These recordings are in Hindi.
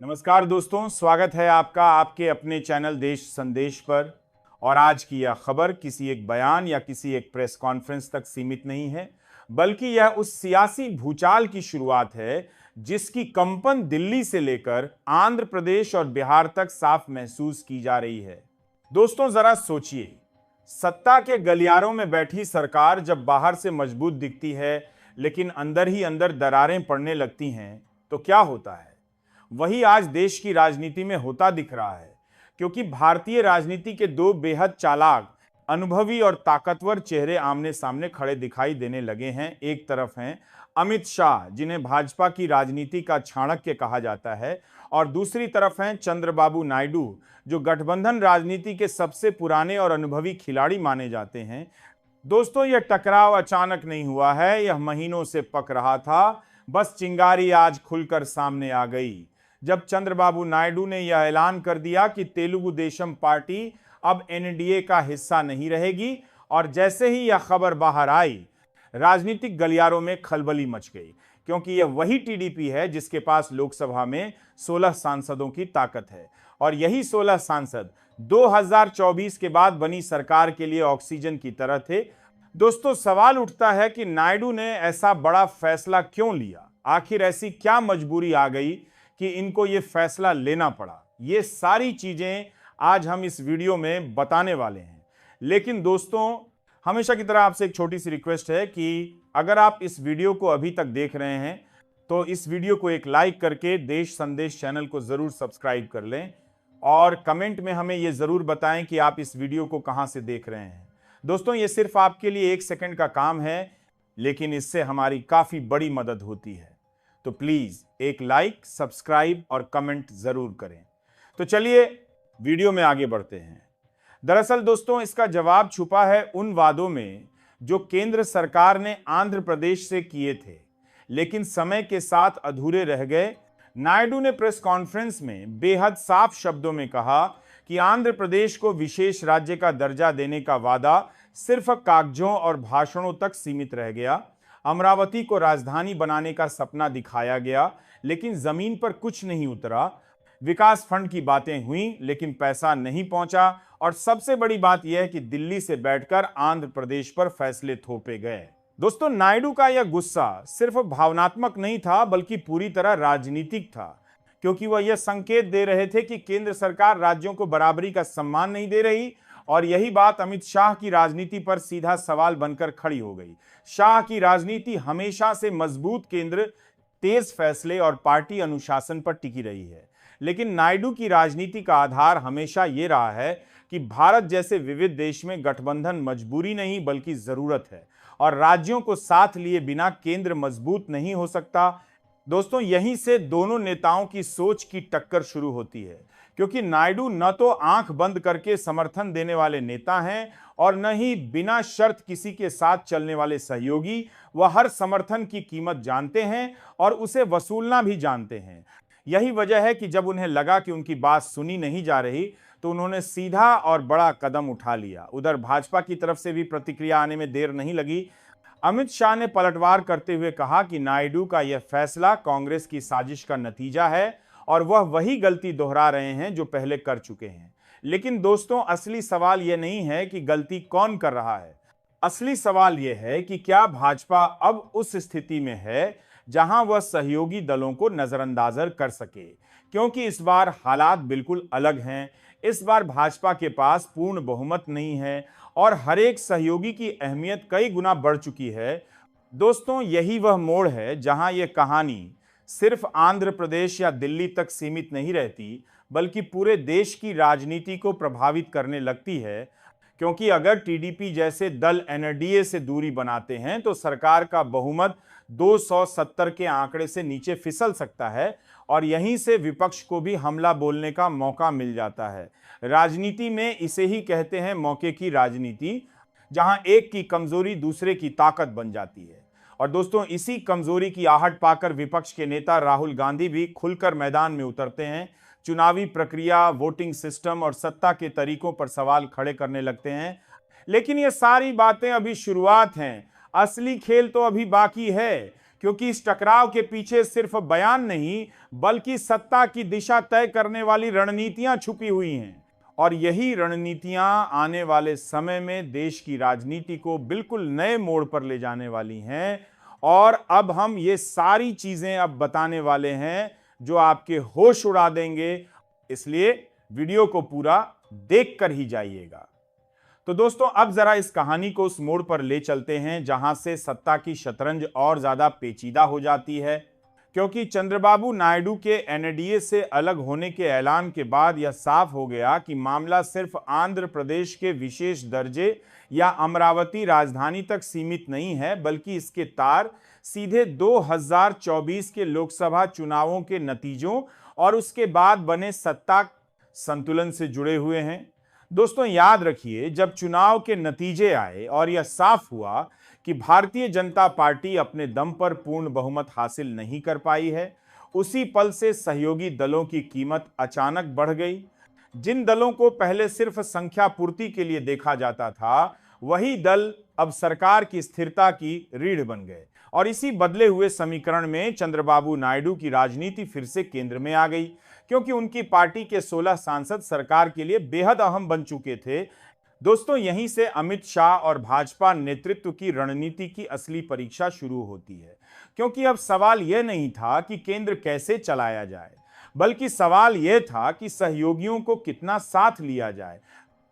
नमस्कार दोस्तों, स्वागत है आपका आपके अपने चैनल देश संदेश पर। और आज की यह खबर किसी एक बयान या किसी एक प्रेस कॉन्फ्रेंस तक सीमित नहीं है, बल्कि यह उस सियासी भूचाल की शुरुआत है जिसकी कंपन दिल्ली से लेकर आंध्र प्रदेश और बिहार तक साफ महसूस की जा रही है। दोस्तों जरा सोचिए, सत्ता के गलियारों में बैठी सरकार जब बाहर से मजबूत दिखती है लेकिन अंदर ही अंदर दरारें पड़ने लगती हैं तो क्या होता है। वही आज देश की राजनीति में होता दिख रहा है, क्योंकि भारतीय राजनीति के दो बेहद चालाक, अनुभवी और ताकतवर चेहरे आमने सामने खड़े दिखाई देने लगे हैं। एक तरफ हैं अमित शाह, जिन्हें भाजपा की राजनीति का चाणक्य कहा जाता है, और दूसरी तरफ हैं चंद्रबाबू नायडू, जो गठबंधन राजनीति के सबसे पुराने और अनुभवी खिलाड़ी माने जाते हैं। दोस्तों, यह टकराव अचानक नहीं हुआ है, यह महीनों से पक रहा था। बस चिंगारी आज खुलकर सामने आ गई जब चंद्रबाबू नायडू ने यह ऐलान कर दिया कि तेलुगु देशम पार्टी अब एनडीए का हिस्सा नहीं रहेगी। और जैसे ही यह खबर बाहर आई, राजनीतिक गलियारों में खलबली मच गई, क्योंकि यह वही टीडीपी है जिसके पास लोकसभा में 16 सांसदों की ताकत है। और यही 16 सांसद 2024 के बाद बनी सरकार के लिए ऑक्सीजन की तरह थे। दोस्तों, सवाल उठता है कि नायडू ने ऐसा बड़ा फैसला क्यों लिया। आखिर ऐसी क्या मजबूरी आ गई कि इनको ये फैसला लेना पड़ा। ये सारी चीजें आज हम इस वीडियो में बताने वाले हैं। लेकिन दोस्तों, हमेशा की तरह आपसे एक छोटी सी रिक्वेस्ट है कि अगर आप इस वीडियो को अभी तक देख रहे हैं तो इस वीडियो को एक लाइक करके देश संदेश चैनल को जरूर सब्सक्राइब कर लें, और कमेंट में हमें ये जरूर बताएं कि आप इस वीडियो को कहां से देख रहे हैं। दोस्तों, ये सिर्फ आपके लिए 1 सेकंड का काम है, लेकिन इससे हमारी काफी बड़ी मदद होती है। तो प्लीज एक लाइक, सब्सक्राइब और कमेंट जरूर करें। तो चलिए वीडियो में आगे बढ़ते हैं। दरअसल दोस्तों, इसका जवाब छुपा है उन वादों में जो केंद्र सरकार ने आंध्र प्रदेश से किए थे, लेकिन समय के साथ अधूरे रह गए। नायडू ने प्रेस कॉन्फ्रेंस में बेहद साफ शब्दों में कहा कि आंध्र प्रदेश को विशेष राज्य का दर्जा देने का वादा सिर्फ कागजों और भाषणों तक सीमित रह गया। अमरावती को राजधानी बनाने का सपना दिखाया गया, लेकिन जमीन पर कुछ नहीं उतरा। विकास फंड की बातें हुई, लेकिन पैसा नहीं पहुंचा। और सबसे बड़ी बात यह है कि दिल्ली से बैठकर आंध्र प्रदेश पर फैसले थोपे गए। दोस्तों, नायडू का यह गुस्सा सिर्फ भावनात्मक नहीं था, बल्कि पूरी तरह राजनीतिक था, क्योंकि वह यह संकेत दे रहे थे कि केंद्र सरकार राज्यों को बराबरी का सम्मान नहीं दे रही। और यही बात अमित शाह की राजनीति पर सीधा सवाल बनकर खड़ी हो गई। शाह की राजनीति हमेशा से मजबूत केंद्र, तेज फैसले और पार्टी अनुशासन पर टिकी रही है, लेकिन नायडू की राजनीति का आधार हमेशा ये रहा है कि भारत जैसे विविध देश में गठबंधन मजबूरी नहीं बल्कि जरूरत है, और राज्यों को साथ लिए बिना केंद्र मजबूत नहीं हो सकता। दोस्तों, यहीं से दोनों नेताओं की सोच की टक्कर शुरू होती है, क्योंकि नायडू न तो आंख बंद करके समर्थन देने वाले नेता हैं और न ही बिना शर्त किसी के साथ चलने वाले सहयोगी। वह हर समर्थन की कीमत जानते हैं और उसे वसूलना भी जानते हैं। यही वजह है कि जब उन्हें लगा कि उनकी बात सुनी नहीं जा रही, तो उन्होंने सीधा और बड़ा कदम उठा लिया। उधर भाजपा की तरफ से भी प्रतिक्रिया आने में देर नहीं लगी। अमित शाह ने पलटवार करते हुए कहा कि नायडू का यह फैसला कांग्रेस की साजिश का नतीजा है और वह वही गलती दोहरा रहे हैं जो पहले कर चुके हैं। लेकिन दोस्तों, असली सवाल यह नहीं है कि गलती कौन कर रहा है। असली सवाल यह है कि क्या भाजपा अब उस स्थिति में है जहां वह सहयोगी दलों को नजरअंदाज कर सके, क्योंकि इस बार हालात बिल्कुल अलग हैं। इस बार भाजपा के पास पूर्ण बहुमत नहीं है और हर एक सहयोगी की अहमियत कई गुना बढ़ चुकी है। दोस्तों, यही वह मोड़ है जहां यह कहानी सिर्फ आंध्र प्रदेश या दिल्ली तक सीमित नहीं रहती, बल्कि पूरे देश की राजनीति को प्रभावित करने लगती है। क्योंकि अगर टीडीपी जैसे दल एनडीए से दूरी बनाते हैं तो सरकार का बहुमत 270 के आंकड़े से नीचे फिसल सकता है, और यहीं से विपक्ष को भी हमला बोलने का मौका मिल जाता है। राजनीति में इसे ही कहते हैं मौके की राजनीति, जहां एक की कमजोरी दूसरे की ताकत बन जाती है। और दोस्तों, इसी कमजोरी की आहट पाकर विपक्ष के नेता राहुल गांधी भी खुलकर मैदान में उतरते हैं। चुनावी प्रक्रिया, वोटिंग सिस्टम और सत्ता के तरीकों पर सवाल खड़े करने लगते हैं। लेकिन ये सारी बातें अभी शुरुआत हैं, असली खेल तो अभी बाकी है। क्योंकि इस टकराव के पीछे सिर्फ बयान नहीं बल्कि सत्ता की दिशा तय करने वाली रणनीतियां छुपी हुई हैं। और यही रणनीतियां आने वाले समय में देश की राजनीति को बिल्कुल नए मोड़ पर ले जाने वाली हैं। और अब हम ये सारी चीजें अब बताने वाले हैं जो आपके होश उड़ा देंगे, इसलिए वीडियो को पूरा देखकर ही जाइएगा। तो दोस्तों, अब जरा इस कहानी को उस मोड़ पर ले चलते हैं जहां से सत्ता की शतरंज और ज्यादा पेचीदा हो जाती है, क्योंकि चंद्रबाबू नायडू के एनडीए से अलग होने के ऐलान के बाद यह साफ हो गया कि मामला सिर्फ आंध्र प्रदेश के विशेष दर्जे या अमरावती राजधानी तक सीमित नहीं है, बल्कि इसके तार सीधे 2024 के लोकसभा चुनावों के नतीजों और उसके बाद बने सत्ता संतुलन से जुड़े हुए हैं। दोस्तों, याद रखिए, जब चुनाव के नतीजे आए और यह साफ हुआ कि भारतीय जनता पार्टी अपने दम पर पूर्ण बहुमत हासिल नहीं कर पाई है, उसी पल से सहयोगी दलों की कीमत अचानक बढ़ गई। जिन दलों को पहले सिर्फ संख्या पूर्ति के लिए देखा जाता था, वही दल अब सरकार की स्थिरता की रीढ़ बन गए। और इसी बदले हुए समीकरण में चंद्रबाबू नायडू की राजनीति फिर से केंद्र में आ गई, क्योंकि उनकी पार्टी के 16 सांसद सरकार के लिए बेहद अहम बन चुके थे। दोस्तों, यहीं से अमित शाह और भाजपा नेतृत्व की रणनीति की असली परीक्षा शुरू होती है, क्योंकि अब सवाल यह नहीं था कि केंद्र कैसे चलाया जाए, बल्कि सवाल यह था कि सहयोगियों को कितना साथ लिया जाए।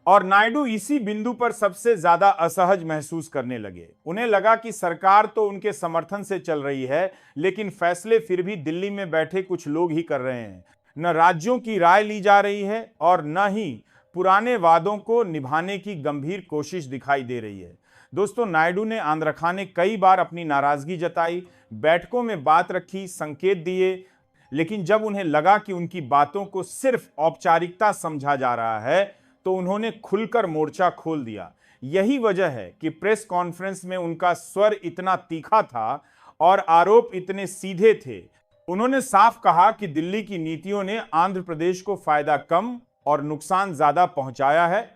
और नायडू इसी बिंदु पर सबसे ज्यादा असहज महसूस करने लगे। उन्हें लगा कि सरकार तो उनके समर्थन से चल रही है, लेकिन फैसले फिर भी दिल्ली में बैठे कुछ लोग ही कर रहे हैं। न राज्यों की राय ली जा रही है और न ही पुराने वादों को निभाने की गंभीर कोशिश दिखाई दे रही है। दोस्तों, नायडू ने आंध्र खाने कई बार अपनी नाराजगी जताई, बैठकों में बात रखी, संकेत दिए, लेकिन जब उन्हें लगा कि उनकी बातों को सिर्फ औपचारिकता समझा जा रहा है, तो उन्होंने खुलकर मोर्चा खोल दिया। यही वजह है कि प्रेस कॉन्फ्रेंस में उनका स्वर इतना तीखा था और आरोप इतने सीधे थे। उन्होंने साफ कहा कि दिल्ली की नीतियों ने आंध्र प्रदेश को फायदा कम और नुकसान ज्यादा पहुंचाया है,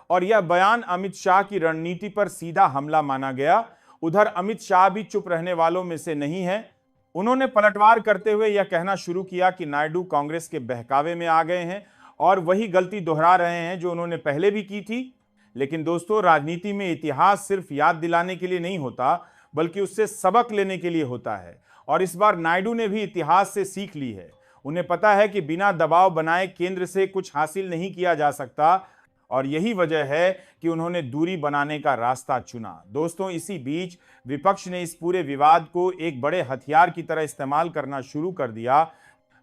और यह बयान अमित शाह की रणनीति पर सीधा हमला माना गया। उधर अमित शाह भी चुप रहने वालों में से नहीं है। उन्होंने पलटवार करते हुए यह कहना शुरू किया कि नायडू कांग्रेस के बहकावे में आ गए हैं और वही गलती दोहरा रहे हैं जो उन्होंने पहले भी की थी। लेकिन दोस्तों, राजनीति में इतिहास सिर्फ याद दिलाने के लिए नहीं होता, बल्कि उससे सबक लेने के लिए होता है। और इस बार नायडू ने भी इतिहास से सीख ली है। उन्हें पता है कि बिना दबाव बनाए केंद्र से कुछ हासिल नहीं किया जा सकता, और यही वजह है कि उन्होंने दूरी बनाने का रास्ता चुना। दोस्तों, इसी बीच विपक्ष ने इस पूरे विवाद को एक बड़े हथियार की तरह इस्तेमाल करना शुरू कर दिया।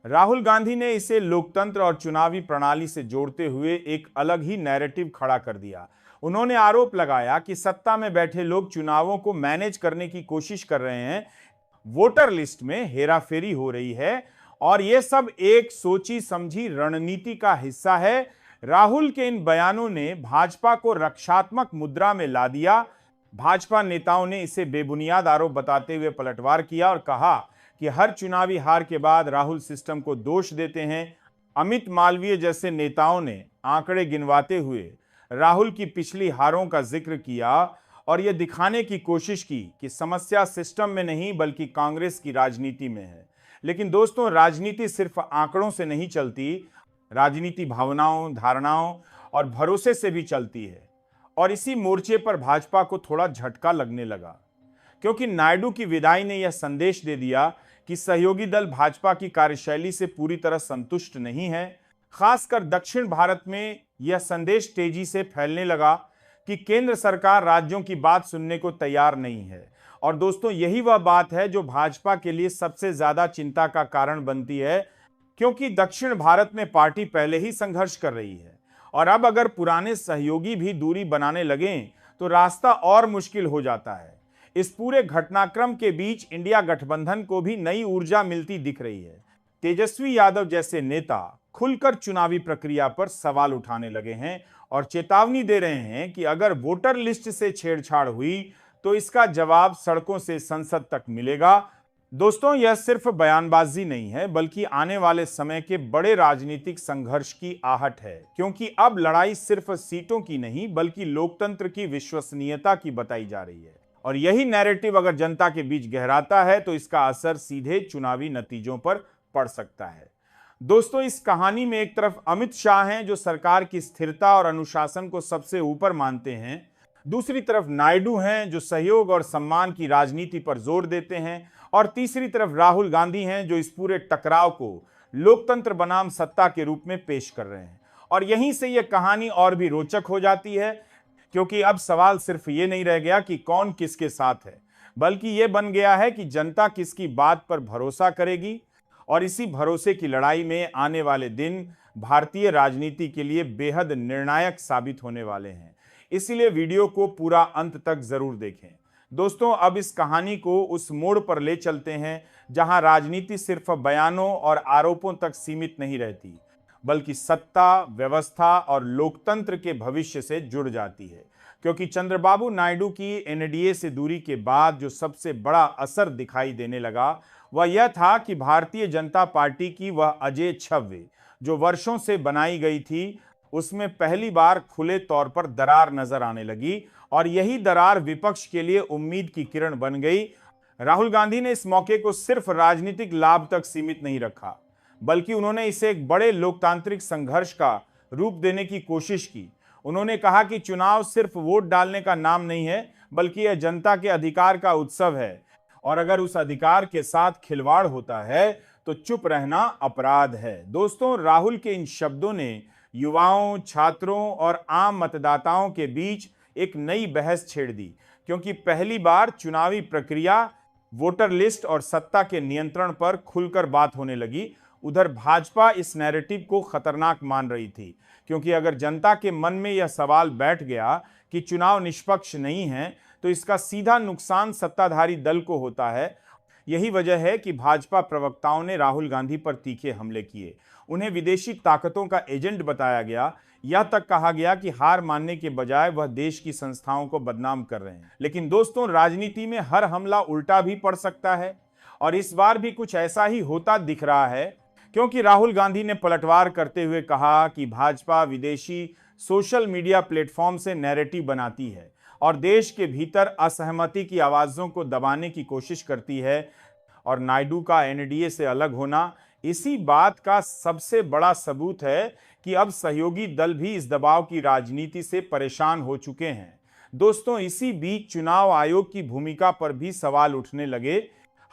राहुल गांधी ने इसे लोकतंत्र और चुनावी प्रणाली से जोड़ते हुए एक अलग ही नैरेटिव खड़ा कर दिया। उन्होंने आरोप लगाया कि सत्ता में बैठे लोग चुनावों को मैनेज करने की कोशिश कर रहे हैं, वोटर लिस्ट में हेराफेरी हो रही है, और यह सब एक सोची समझी रणनीति का हिस्सा है। राहुल के इन बयानों ने भाजपा को रक्षात्मक मुद्रा में ला दिया। भाजपा नेताओं ने इसे बेबुनियाद आरोप बताते हुए पलटवार किया और कहा कि हर चुनावी हार के बाद राहुल सिस्टम को दोष देते हैं। अमित मालवीय जैसे नेताओं ने आंकड़े गिनवाते हुए राहुल की पिछली हारों का जिक्र किया और यह दिखाने की कोशिश की कि समस्या सिस्टम में नहीं बल्कि कांग्रेस की राजनीति में है। लेकिन दोस्तों, राजनीति सिर्फ आंकड़ों से नहीं चलती, राजनीति भावनाओं, धारणाओं और भरोसे से भी चलती है। और इसी मोर्चे पर भाजपा को थोड़ा झटका लगने लगा, क्योंकि नायडू की विदाई ने यह संदेश दे दिया कि सहयोगी दल भाजपा की कार्यशैली से पूरी तरह संतुष्ट नहीं है। खासकर दक्षिण भारत में यह संदेश तेजी से फैलने लगा कि केंद्र सरकार राज्यों की बात सुनने को तैयार नहीं है। और दोस्तों, यही वह बात है जो भाजपा के लिए सबसे ज्यादा चिंता का कारण बनती है, क्योंकि दक्षिण भारत में पार्टी पहले ही संघर्ष कर रही है, और अब अगर पुराने सहयोगी भी दूरी बनाने लगें तो रास्ता और मुश्किल हो जाता है। इस पूरे घटनाक्रम के बीच इंडिया गठबंधन को भी नई ऊर्जा मिलती दिख रही है। तेजस्वी यादव जैसे नेता खुलकर चुनावी प्रक्रिया पर सवाल उठाने लगे हैं और चेतावनी दे रहे हैं कि अगर वोटर लिस्ट से छेड़छाड़ हुई तो इसका जवाब सड़कों से संसद तक मिलेगा। दोस्तों, यह सिर्फ बयानबाजी नहीं है, बल्कि आने वाले समय के बड़े राजनीतिक संघर्ष की आहट है, क्योंकि अब लड़ाई सिर्फ सीटों की नहीं बल्कि लोकतंत्र की विश्वसनीयता की बताई जा रही है। और यही नैरेटिव अगर जनता के बीच गहराता है तो इसका असर सीधे चुनावी नतीजों पर पड़ सकता है। दोस्तों, इस कहानी में एक तरफ अमित शाह हैं जो सरकार की स्थिरता और अनुशासन को सबसे ऊपर मानते हैं, दूसरी तरफ नायडू हैं जो सहयोग और सम्मान की राजनीति पर जोर देते हैं, और तीसरी तरफ राहुल गांधी हैं जो इस पूरे टकराव को लोकतंत्र बनाम सत्ता के रूप में पेश कर रहे हैं। और यहीं से यह कहानी और भी रोचक हो जाती है, क्योंकि अब सवाल सिर्फ ये नहीं रह गया कि कौन किसके साथ है, बल्कि यह बन गया है कि जनता किसकी बात पर भरोसा करेगी। और इसी भरोसे की लड़ाई में आने वाले दिन भारतीय राजनीति के लिए बेहद निर्णायक साबित होने वाले हैं। इसीलिए वीडियो को पूरा अंत तक जरूर देखें। दोस्तों, अब इस कहानी को उस मोड़ पर ले चलते हैं जहां राजनीति सिर्फ बयानों और आरोपों तक सीमित नहीं रहती, बल्कि सत्ता, व्यवस्था और लोकतंत्र के भविष्य से जुड़ जाती है। क्योंकि चंद्रबाबू नायडू की एनडीए से दूरी के बाद जो सबसे बड़ा असर दिखाई देने लगा वह यह था कि भारतीय जनता पार्टी की वह अजेय छवि जो वर्षों से बनाई गई थी, उसमें पहली बार खुले तौर पर दरार नजर आने लगी, और यही दरार विपक्ष के लिए उम्मीद की किरण बन गई। राहुल गांधी ने इस मौके को सिर्फ राजनीतिक लाभ तक सीमित नहीं रखा, बल्कि उन्होंने इसे एक बड़े लोकतांत्रिक संघर्ष का रूप देने की कोशिश की। उन्होंने कहा कि चुनाव सिर्फ वोट डालने का नाम नहीं है, बल्कि यह जनता के अधिकार का उत्सव है, और अगर उस अधिकार के साथ खिलवाड़ होता है तो चुप रहना अपराध है। दोस्तों, राहुल के इन शब्दों ने युवाओं, छात्रों और आम मतदाताओं के बीच एक नई बहस छेड़ दी, क्योंकि पहली बार चुनावी प्रक्रिया, वोटर लिस्ट और सत्ता के नियंत्रण पर खुलकर बात होने लगी। उधर भाजपा इस नैरेटिव को खतरनाक मान रही थी, क्योंकि अगर जनता के मन में यह सवाल बैठ गया कि चुनाव निष्पक्ष नहीं है तो इसका सीधा नुकसान सत्ताधारी दल को होता है। यही वजह है कि भाजपा प्रवक्ताओं ने राहुल गांधी पर तीखे हमले किए, उन्हें विदेशी ताकतों का एजेंट बताया गया, यह तक कहा गया कि हार मानने के बजाय वह देश की संस्थाओं को बदनाम कर रहे हैं। लेकिन दोस्तों, राजनीति में हर हमला उल्टा भी पड़ सकता है, और इस बार भी कुछ ऐसा ही होता दिख रहा है, क्योंकि राहुल गांधी ने पलटवार करते हुए कहा कि भाजपा विदेशी सोशल मीडिया प्लेटफॉर्म से नैरेटिव बनाती है और देश के भीतर असहमति की आवाज़ों को दबाने की कोशिश करती है, और नायडू का एनडीए से अलग होना इसी बात का सबसे बड़ा सबूत है कि अब सहयोगी दल भी इस दबाव की राजनीति से परेशान हो चुके हैं। दोस्तों, इसी बीच चुनाव आयोग की भूमिका पर भी सवाल उठने लगे।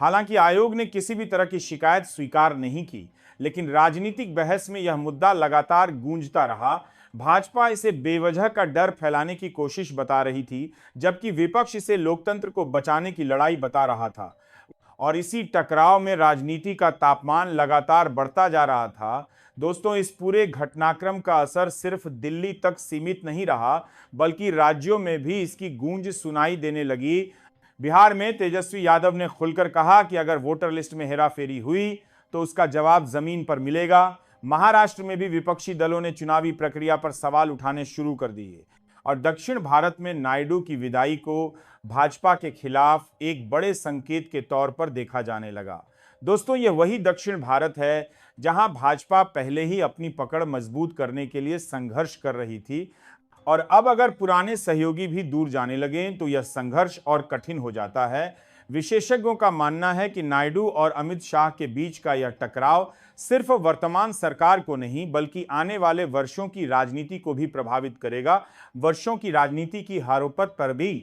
हालांकि आयोग ने किसी भी तरह की शिकायत स्वीकार नहीं की, लेकिन राजनीतिक बहस में यह मुद्दा लगातार गूंजता रहा। भाजपा इसे बेवजह का डर फैलाने की कोशिश बता रही थी, जबकि विपक्ष इसे लोकतंत्र को बचाने की लड़ाई बता रहा था। और इसी टकराव में राजनीति का तापमान लगातार बढ़ता जा रहा था। दोस्तों, इस पूरे घटनाक्रम का असर सिर्फ दिल्ली तक सीमित नहीं रहा, बल्कि राज्यों में भी इसकी गूंज सुनाई देने लगी। बिहार में तेजस्वी यादव ने खुलकर कहा कि अगर वोटर लिस्ट में हेराफेरी हुई तो उसका जवाब जमीन पर मिलेगा। महाराष्ट्र में भी विपक्षी दलों ने चुनावी प्रक्रिया पर सवाल उठाने शुरू कर दिए, और दक्षिण भारत में नायडू की विदाई को भाजपा के खिलाफ एक बड़े संकेत के तौर पर देखा जाने लगा। दोस्तों, यह वही दक्षिण भारत है जहां भाजपा पहले ही अपनी पकड़ मजबूत करने के लिए संघर्ष कर रही थी, और अब अगर पुराने सहयोगी भी दूर जाने लगें तो यह संघर्ष और कठिन हो जाता है। विशेषज्ञों का मानना है कि नायडू और अमित शाह के बीच का यह टकराव सिर्फ वर्तमान सरकार को नहीं, बल्कि आने वाले वर्षों की राजनीति को भी प्रभावित करेगा, वर्षों की राजनीति की हारोपत पर भी,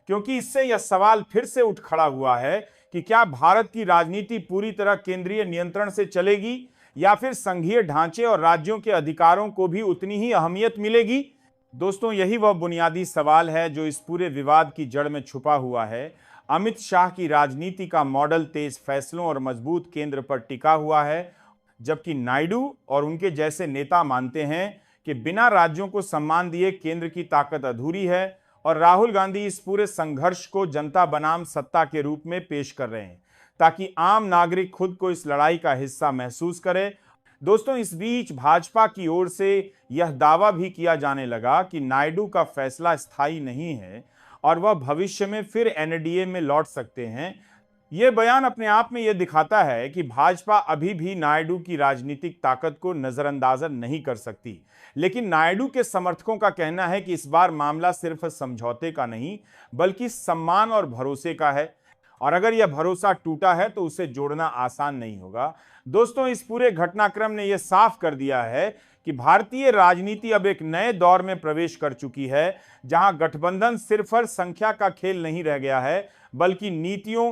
क्योंकि इससे यह सवाल फिर से उठ खड़ा हुआ है कि क्या भारत की राजनीति पूरी तरह केंद्रीय नियंत्रण से चलेगी, या फिर संघीय ढांचे और राज्यों के अधिकारों को भी उतनी ही अहमियत मिलेगी। दोस्तों, यही वह बुनियादी सवाल है जो इस पूरे विवाद की जड़ में छुपा हुआ है। अमित शाह की राजनीति का मॉडल तेज फैसलों और मजबूत केंद्र पर टिका हुआ है, जबकि नायडू और उनके जैसे नेता मानते हैं कि बिना राज्यों को सम्मान दिए केंद्र की ताकत अधूरी है, और राहुल गांधी इस पूरे संघर्ष को जनता बनाम सत्ता के रूप में पेश कर रहे हैं, ताकि आम नागरिक खुद को इस लड़ाई का हिस्सा महसूस करे। दोस्तों, इस बीच भाजपा की ओर से यह दावा भी किया जाने लगा कि नायडू का फैसला स्थायी नहीं है और वह भविष्य में फिर एनडीए में लौट सकते हैं। यह बयान अपने आप में यह दिखाता है कि भाजपा अभी भी नायडू की राजनीतिक ताकत को नजरअंदाज नहीं कर सकती। लेकिन नायडू के समर्थकों का कहना है कि इस बार मामला सिर्फ समझौते का नहीं बल्कि सम्मान और भरोसे का है, और अगर यह भरोसा टूटा है तो उसे जोड़ना आसान नहीं होगा। दोस्तों, इस पूरे घटनाक्रम ने यह साफ कर दिया है कि भारतीय राजनीति अब एक नए दौर में प्रवेश कर चुकी है, जहां गठबंधन सिर्फ और संख्या का खेल नहीं रह गया है बल्कि नीतियों,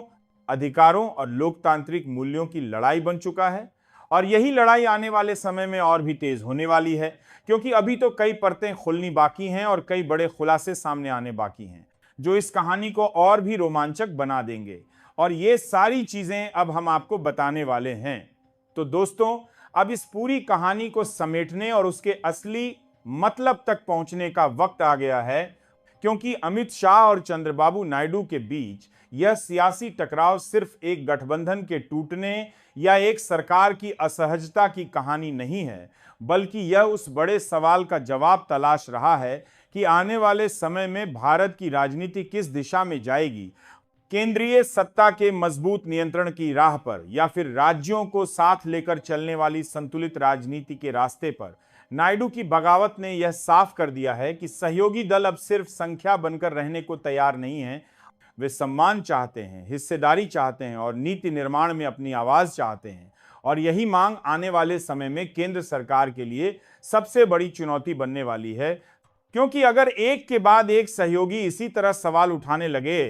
अधिकारों और लोकतांत्रिक मूल्यों की लड़ाई बन चुका है। और यही लड़ाई आने वाले समय में और भी तेज होने वाली है, क्योंकि अभी तो कई परतें खुलनी बाकी हैं और कई बड़े खुलासे सामने आने बाकी हैं जो इस कहानी को और भी रोमांचक बना देंगे। और ये सारी चीजें अब हम आपको बताने वाले हैं। तो दोस्तों, अब इस पूरी कहानी को समेटने और उसके असली मतलब तक पहुंचने का वक्त आ गया है, क्योंकि अमित शाह और चंद्रबाबू नायडू के बीच यह सियासी टकराव सिर्फ एक गठबंधन के टूटने या एक सरकार की असहजता की कहानी नहीं है, बल्कि यह उस बड़े सवाल का जवाब तलाश रहा है कि आने वाले समय में भारत की राजनीति किस दिशा में जाएगी। केंद्रीय सत्ता के मजबूत नियंत्रण की राह पर या फिर राज्यों को साथ लेकर चलने वाली संतुलित राजनीति के रास्ते पर नायडू की बगावत ने यह साफ कर दिया है कि सहयोगी दल अब सिर्फ संख्या बनकर रहने को तैयार नहीं है। वे सम्मान चाहते हैं, हिस्सेदारी चाहते हैं और नीति निर्माण में अपनी आवाज चाहते हैं। और यही मांग आने वाले समय में केंद्र सरकार के लिए सबसे बड़ी चुनौती बनने वाली है, क्योंकि अगर एक के बाद एक सहयोगी इसी तरह सवाल उठाने लगे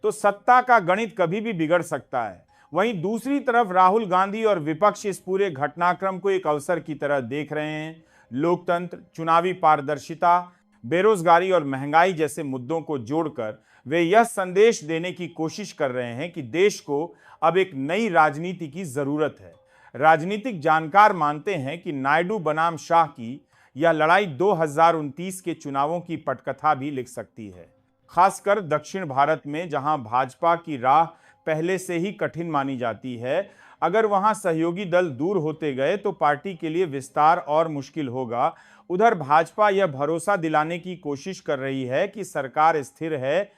तो सत्ता का गणित कभी भी बिगड़ सकता है। वहीं दूसरी तरफ राहुल गांधी और विपक्ष इस पूरे घटनाक्रम को एक अवसर की तरह देख रहे हैं। लोकतंत्र, चुनावी पारदर्शिता, बेरोजगारी और महंगाई जैसे मुद्दों को जोड़कर वे यह संदेश देने की कोशिश कर रहे हैं कि देश को अब एक नई राजनीति की जरूरत है। राजनीतिक जानकार मानते हैं कि नायडू बनाम शाह की यह लड़ाई 2029 के चुनावों की पटकथा भी लिख सकती है, खासकर दक्षिण भारत में जहां भाजपा की राह पहले से ही कठिन मानी जाती है। अगर वहां सहयोगी दल दूर होते गए तो पार्टी के लिए विस्तार और मुश्किल होगा। उधर भाजपा यह भरोसा दिलाने की कोशिश कर रही है कि सरकार स्थिर है,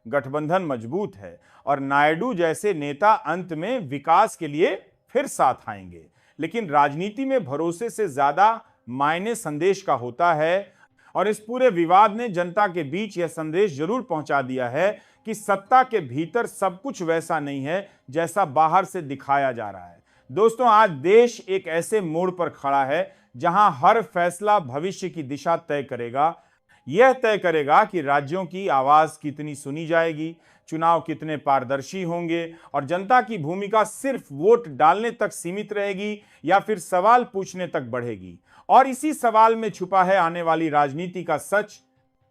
गठबंधन मजबूत है और नायडू जैसे नेता अंत में विकास के लिए फिर साथ आएंगे। लेकिन राजनीति में भरोसे से ज्यादा मायने संदेश का होता है, और इस पूरे विवाद ने जनता के बीच यह संदेश जरूर पहुंचा दिया है कि सत्ता के भीतर सब कुछ वैसा नहीं है जैसा बाहर से दिखाया जा रहा है। दोस्तों, आज देश एक ऐसे मोड़ पर खड़ा है जहां हर फैसला भविष्य की दिशा तय करेगा। यह तय करेगा कि राज्यों की आवाज कितनी सुनी जाएगी, चुनाव कितने पारदर्शी होंगे और जनता की भूमिका सिर्फ वोट डालने तक सीमित रहेगी या फिर सवाल पूछने तक बढ़ेगी। और इसी सवाल में छुपा है आने वाली राजनीति का सच।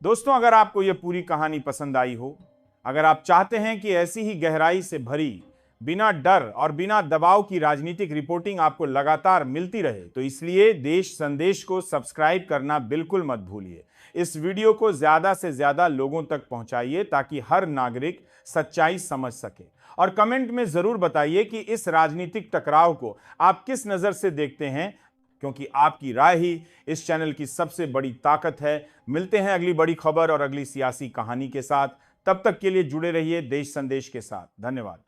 दोस्तों, अगर आपको यह पूरी कहानी पसंद आई हो, अगर आप चाहते हैं कि ऐसी ही गहराई से भरी, बिना डर और बिना दबाव की राजनीतिक रिपोर्टिंग आपको लगातार मिलती रहे, तो इसलिए देश संदेश को सब्सक्राइब करना बिल्कुल मत भूलिए। इस वीडियो को ज्यादा से ज्यादा लोगों तक पहुंचाइए ताकि हर नागरिक सच्चाई समझ सके। और कमेंट में जरूर बताइए कि इस राजनीतिक टकराव को आप किस नजर से देखते हैं, क्योंकि आपकी राय ही इस चैनल की सबसे बड़ी ताकत है। मिलते हैं अगली बड़ी खबर और अगली सियासी कहानी के साथ। तब तक के लिए जुड़े रहिए देश संदेश के साथ। धन्यवाद।